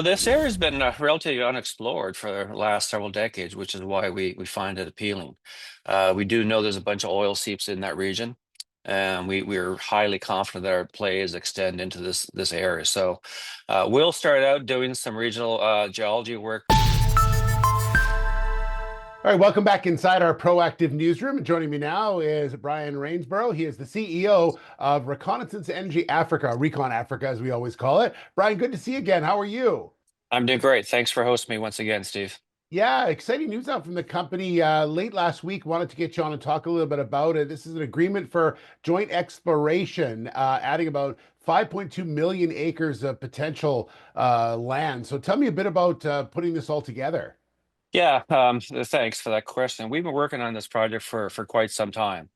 This area has been relatively unexplored for the last several decades, which is why we find it appealing. We do know there's a bunch of oil seeps in that region, and we're highly confident that our plays extend into this area. So we'll start out doing some regional geology work. All right, welcome back inside our proactive newsroom. Joining me now is Brian Rainsborough. He is the CEO of Reconnaissance Energy Africa, Recon Africa, as we always call it. Brian, good to see you again. How are you? I'm doing great. Thanks for hosting me once again, Steve. Yeah, exciting news out from the company late last week. Wanted to get you on and talk a little bit about it. This is an agreement for joint exploration, adding about 5.2 million acres of potential land. So tell me a bit about putting this all together. Yeah, thanks for that question. We've been working on this project for quite some time.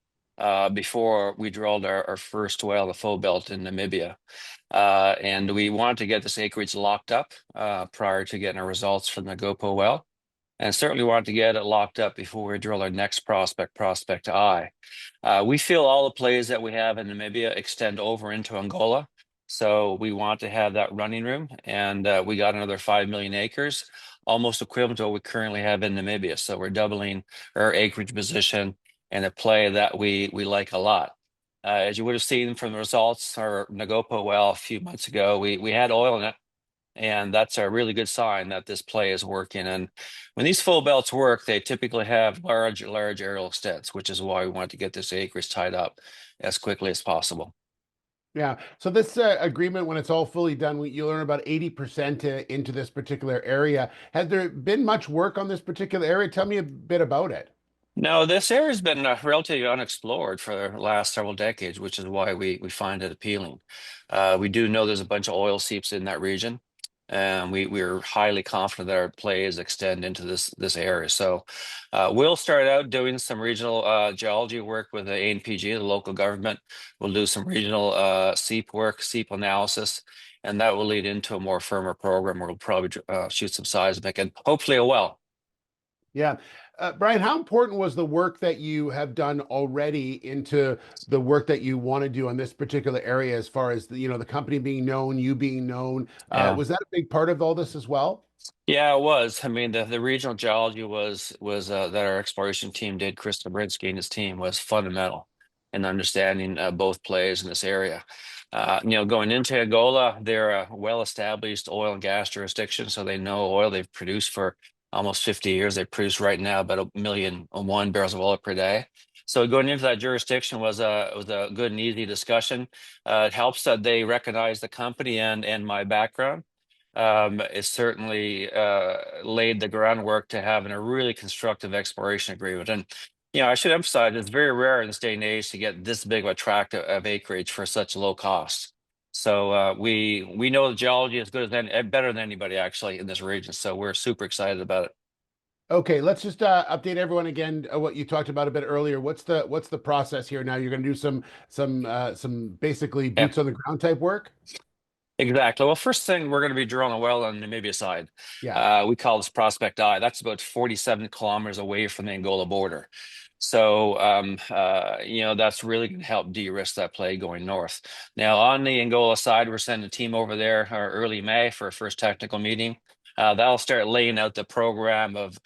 Before we drilled our first well, the Full Belt in Namibia. And we wanted to get this acreage locked up prior to getting our results from the Gopo well. And certainly wanted to get it locked up before we drill our next prospect, Prospect I. We feel all the plays that we have in Namibia extend over into Angola. So we want to have that running room. And we got another 5 million acres, almost equivalent to what we currently have in Namibia. So we're doubling our acreage position and a play that we like a lot. As you would have seen from the results, our Nagopo well a few months ago, we had oil in it, and that's a really good sign that this play is working. And when these full belts work, they typically have large aerial extents, which is why we want to get this acreage tied up as quickly as possible. Yeah. So this agreement, when it's all fully done, you'll earn about 80% into this particular area. Has there been much work on this particular area? Tell me a bit about it. No, this area has been relatively unexplored for the last several decades, which is why we find it appealing. We do know there's a bunch of oil seeps in that region, and we're highly confident that our plays extend into this area. So we'll start out doing some regional geology work with the ANPG, the local government. We'll do some regional seep work, seep analysis, and that will lead into a more firmer program where we'll probably shoot some seismic and hopefully a well. Yeah. Brian, how important was the work that you have done already into the work that you want to do on this particular area as far as the company being known, you being known? Yeah. Was that a big part of all this as well? Yeah, it was. I mean, the regional geology was that our exploration team did. Chris Dobrinsky and his team was fundamental in understanding both plays in this area. Going into Angola, they're a well-established oil and gas jurisdiction, so they know oil. They've produced for almost 50 years. They produce right now about 1,000,001 barrels of oil per day. So going into that jurisdiction was a good and easy discussion. It helps that they recognize the company and my background. It certainly laid the groundwork to having a really constructive exploration agreement. And, I should emphasize it's very rare in this day and age to get this big of a tract of acreage for such low cost. So we know the geology is good as better than anybody actually in this region. So we're super excited about it. Okay, let's just update everyone again what you talked about a bit earlier. What's the process here now? You're going to do some basically Yeah. boots on the ground type work? Exactly. Well, first thing, we're going to be drilling a well on the Namibia side. Yeah. We call this Prospect I. That's about 47 kilometers away from the Angola border. So, that's really going to help de-risk that play going north. Now, on the Angola side, we're sending a team over there early May for a first technical meeting. That'll start laying out the program of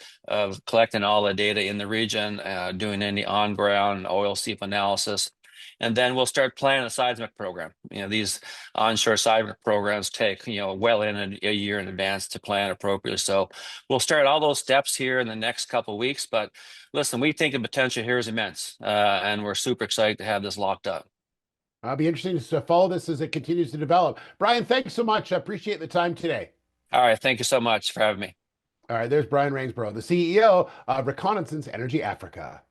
collecting all the data in the region, doing any on-ground oil seep analysis. And then we'll start planning a seismic program. These onshore seismic programs take, well in a year in advance to plan appropriately. So we'll start all those steps here in the next couple of weeks. But listen, we think the potential here is immense, and we're super excited to have this locked up. I'll be interesting to follow this as it continues to develop. Brian, thanks so much. I appreciate the time today. All right, thank you so much for having me. All right, there's Brian Rainsborough, the CEO of Reconnaissance Energy Africa.